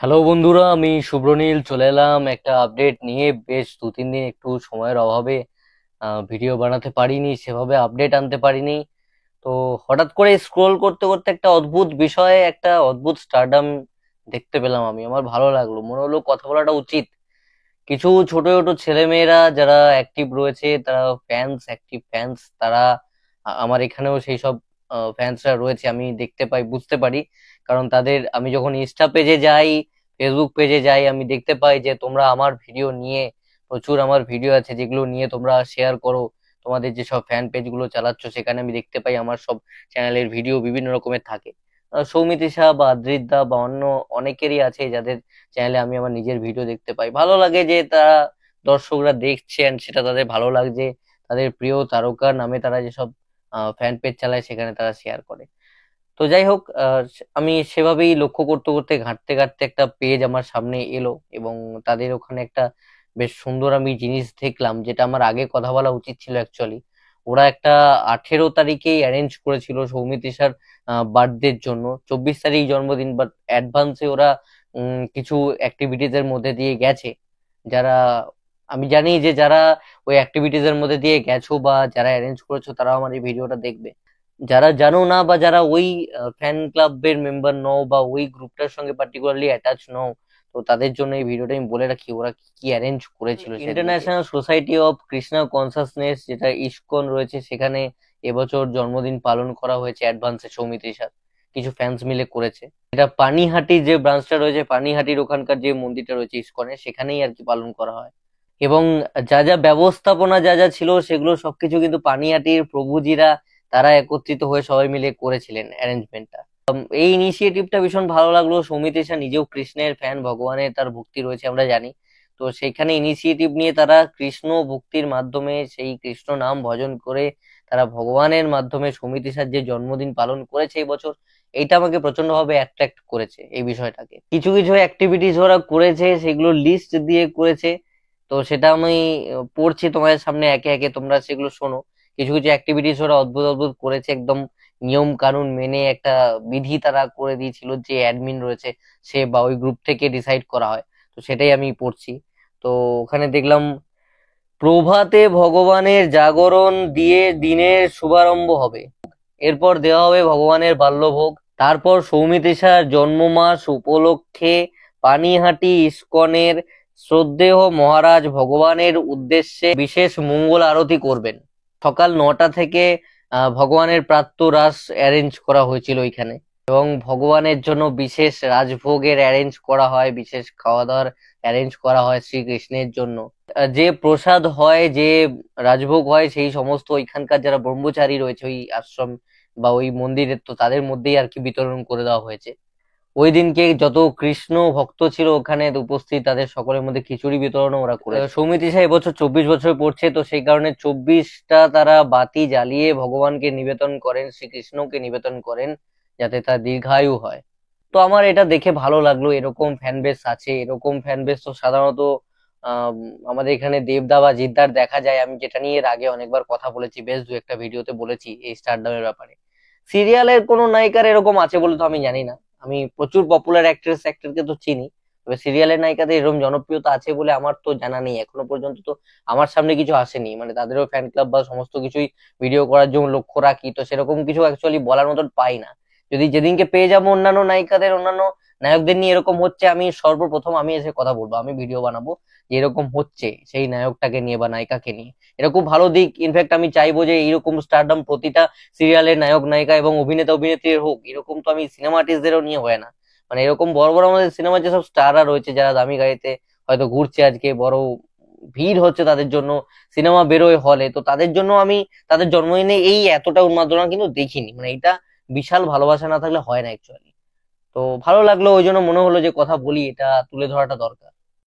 Hello বন্ধুরা, আমি শুভ্রনীল চলে এলাম একটা আপডেট নিয়ে। বেশ 2-3 দিন একটু সময়ের অভাবে ভিডিও বানাতে পারিনি, সেভাবে আপডেট আনতে পারিনি। তো হঠাৎ করে স্ক্রোল করতে করতে একটা অদ্ভুত বিষয়ে, একটা অদ্ভুত স্টারডাম দেখতে পেলাম। আমার ভালো লাগলো, মনে হলো কথা বলাটা উচিত। কিছু ছোট ছোট ছেলে মেয়েরা যারা অ্যাক্টিভ রয়েছে, তারা অ্যাক্টিভ ফ্যান্স, তারা আমার এখানেও সেই সব ফ্যান্সরা রয়েছে, আমি দেখতে পাই, বুঝতে পারি। কারণ তাদের, আমি যখন ইনস্টা পেজে যাই, ফেসবুক পেজে যাই, আমি দেখতে পাই যে তোমরা আমার ভিডিও নিয়ে, প্রচুর আমার ভিডিও আছে যেগুলো নিয়ে তোমরা শেয়ার করো। তোমাদের যেসব ফ্যান পেজ গুলো চালাচ্ছ, সেখানে আমি দেখতে পাই আমার সব চ্যানেলের ভিডিও বিভিন্ন রকমের থাকে। সৌমিতিশা বা আদ্রিদা বা অন্য অনেকেরই আছে যাদের চ্যানেলে আমি আমার নিজের ভিডিও দেখতে পাই। ভালো লাগে যে তারা, দর্শকরা দেখছেন, সেটা তাদের ভালো লাগছে। তাদের প্রিয় তারকার নামে তারা যেসব ফ্যান পেজ চালায়, সেখানে তারা শেয়ার করে। তো যাই হোক, আমি সেভাবেই লক্ষ্য করতে করতে ঘাঁটতে ঘাঁটতে একটা পেজ আমার সামনে এলো, এবং তাদের ওখানে একটা বেশ সুন্দর আমি জিনিস দেখলাম, যেটা আমার আগে কথা বলা উচিত ছিল অ্যাকচুয়ালি। ওরা একটা 18 তারিখেই অ্যারেঞ্জ করেছিল সৌমিত্রিষার বার্থডের জন্য। 24 তারিখ জন্মদিন, বাট অ্যাডভান্সে ওরা কিছু অ্যাক্টিভিটিজ এর মধ্যে দিয়ে গেছে। যারা, আমি জানি যে যারা ওই অ্যাক্টিভিটিজ এর মধ্যে দিয়ে গেছো বা যারা অ্যারেঞ্জ করেছো, তারা আমার এই ভিডিওটা দেখবে। যারা জানো না বা যারা ওই ফ্যান ক্লাবের মেম্বার নও বা ওই গ্রুপটার সঙ্গে পার্টিকুলারলি অ্যাটাচ নও, তো তাদের জন্য এই ভিডিওটা আমি বলে রাখি ওরা কি কি অ্যারেঞ্জ করেছিল। International society of Krishna consciousness, যেটা ইসকন রয়েছে, সেখানে এবছর জন্মদিন পালন করা হয়েছে অ্যাডভান্সে সৌমিত্রিষার। কিছু ফ্যান্স মিলে করেছে। এটা পানিহাটি যে ব্রাঞ্চটা রয়েছে, পানিহাটির ওখানকার যে মন্দিরটা রয়েছে ইসকনের, সেখানেই আর কি পালন করা হয়। এবং যা যা ব্যবস্থাপনা যা যা ছিল, সেগুলো সবকিছু কিন্তু পানিহাটির প্রভুজিরা, তারা একত্রিত হয়ে সবাই মিলে করেছিলেন অ্যারেঞ্জমেন্টটা। এই ইনিশিয়েটিভটা ভীষণ ভালো লাগলো। সৌমিত্রিষা নিজেও কৃষ্ণের ফ্যান, ভগবানের তার ভক্তি রয়েছে আমরা জানি। তো সেখানে ইনিশিয়েটিভ নিয়ে তারা কৃষ্ণ ভক্তির মাধ্যমে, সেই কৃষ্ণ নাম ভজন করে তারা ভগবানের মাধ্যমে সৌমিত্রিষার যে জন্মদিন পালন করেছে এই বছর, এইটা আমাকে প্রচন্ড ভাবে অ্যাট্রাক্ট করেছে এই বিষয়টাকে। কিছু কিছু অ্যাক্টিভিটিস ওরা করেছে, সেগুলো লিস্ট দিয়ে করেছে। তো সেটা আমি পড়ছি তোমাদের সামনে একে একে, তোমরা সেগুলো শোনো। কিছু কিছু অ্যাক্টিভিটিস ওরা অদ্ভুত অদ্ভুত করেছে, একদম নিয়ম কানুন মেনে একটা বিধি তারা করে দিয়েছিল, যে অ্যাডমিন রয়েছে সে বা ওই গ্রুপ থেকে ডিসাইড করা হয়। তো সেটাই আমি পড়ছি। তো ওখানে দেখলাম, প্রভাতে ভগবানের জাগরণ দিয়ে দিনের শুভারম্ভ হবে, এরপর দেওয়া হবে ভগবানের বাল্যভোগ। তারপর সৌমিত্রিষার জন্মমাস উপলক্ষে পানিহাটি ইস্কনের শ্রদ্ধেয় মহারাজ ভগবানের উদ্দেশ্যে বিশেষ মঙ্গল আরতি করবেন। সকাল 9টা থেকে ভগবানের প্রাতঃরাশ অ্যারেঞ্জ করা হয়েছিল ওইখানে। এবং ভগবানের জন্য বিশেষ রাজভোগের অ্যারেঞ্জ করা হয়, বিশেষ খাওয়া দাওয়ার অ্যারেঞ্জ করা হয় শ্রীকৃষ্ণের জন্য। যে প্রসাদ হয়, যে রাজভোগ হয়, সেই সমস্ত ওইখানকার যারা ব্রহ্মচারী রয়েছে ওই আশ্রম বা ওই মন্দিরের, তো তাদের মধ্যেই আর কি বিতরণ করে দেওয়া হয়েছে। ওই দিনকে যত কৃষ্ণ ভক্ত ছিল ওখানে উপস্থিত, তাদের সকলের মধ্যে খিচুড়ি বিতরণ ওরা করে। সৌমিত্রিষা এবছর 24 বছর পড়ছে, তো সেই কারণে 24টা তারা বাতি জ্বালিয়ে ভগবানকে নিবেদন করেন, শ্রীকৃষ্ণকে নিবেদন করেন, যাতে তার দীর্ঘায়ু হয়। তো আমার এটা দেখে ভালো লাগলো, এরকম ফ্যান বেস আছে। এরকম ফ্যান বেস তো সাধারণত আম, আমাদের এখানে দেবদা বা জিদ্দার দেখা যায়। আমি যেটা নিয়ে এর আগে অনেকবার কথা বলেছি, বেশ দু একটা ভিডিওতে বলেছি এই স্টারডামের ব্যাপারে। সিরিয়ালের কোনো নায়িকার এরকম আছে বলে তো আমি জানি না। আমি প্রচুর পপুলার অ্যাক্টরকে তো চিনি, তবে সিরিয়ালের নায়িকাদের এরকম জনপ্রিয়তা আছে বলে আমার তো জানা নেই এখনো পর্যন্ত। তো আমার সামনে কিছু আসেনি, মানে তাদেরও ফ্যান ক্লাব বা সমস্ত কিছুই ভিডিও করার জন্য লক্ষ্য রাখি, তো সেরকম কিছু অ্যাকচুয়ালি বলার মতন পাই না। যদি যেদিনকে পেয়ে যাবো অন্যান্য নায়িকাদের, অন্যান্য নায়কদের নিয়ে এরকম হচ্ছে, আমি সর্বপ্রথম আমি এসে কথা বলবো, আমি ভিডিও বানাবো যে এরকম হচ্ছে সেই নায়কটাকে নিয়ে বা নায়িকাকে নিয়ে। এরকম ভালো দিক, ইনফ্যাক্ট আমি চাইবো যে এইরকম স্টারডম প্রতিটা সিরিয়ালের নায়ক নায়িকা এবং অভিনেতা অভিনেত্রীর হোক। এরকম তো আমি সিনেমা আর্টিস্টদেরও নিয়ে হয় না। মানে এরকম বড় বড় আমাদের সিনেমার যেসব স্টাররা রয়েছে, যারা দামি গাড়িতে হয়তো ঘুরছে আজকে, বড় ভিড় হচ্ছে তাদের জন্য, সিনেমা বেরোয় হলে, তো তাদের জন্য আমি তাদের জন্মদিনে এই এতটা উন্মাদনা কিন্তু দেখিনি। মানে এটা বিশাল ভালোবাসা না থাকলে হয় না অ্যাকচুয়ালি। তো ভালো লাগলো, ওই জন্য মনে হলো যে কথা বলি, এটা তুলে ধরাটা দরকার।